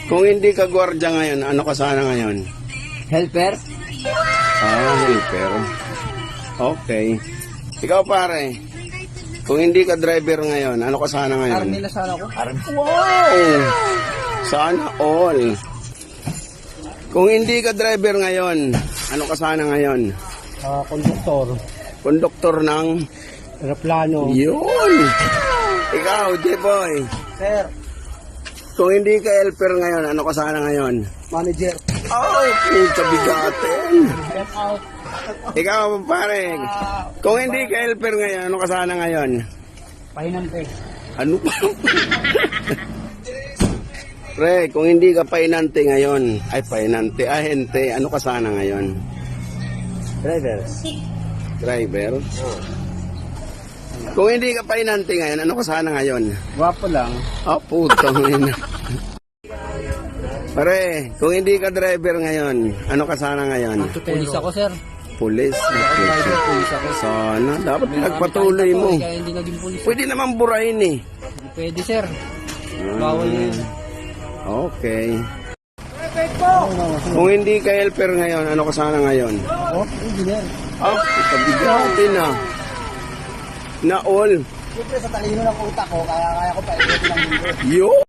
Kung hindi ka gwardiya ngayon, ano ka sana ngayon? Helper? Helper. Okay. Ikaw pare, kung hindi ka driver ngayon, ano ka sana ngayon? Army na sana ako. Wow! Sana all. Kung hindi ka driver ngayon, ano ka sana ngayon? Konduktor. Konduktor ng... Aeroplano. Yun! Ikaw, J-Boy. Sir. Kung hindi ka helper ngayon, ano ka sana ngayon? Manager. Ay, puta bigatin. Get out. Ikaw, pare. Kung hindi ka helper ngayon, ano ka sana ngayon? Pahinante. Ano pa? Pre, kung hindi ka painante ngayon, ahente, ano ka sana ngayon? Driver. Driver? Kung hindi ka painante ngayon, ano ka sana ngayon? Gwapo lang. Oh, putang ina. Pare, kung hindi ka driver ngayon, ano ka sana ngayon? Pulis ako, sir. Pulis. Driver, pulis ako. Sana, dapat pinagpatuloy mo. Kaya hindi naging pulis. Pwede naman burahin eh. Hindi pwede, sir. Bawal yun. Okay. Kung hindi ka helper ngayon, ano ka sana ngayon? Oh, engineer. Ah, kabigatin na. Na all. Siyempre, sa talino ng utak ko, kaya ko pa ikutin ng mundo. Yun!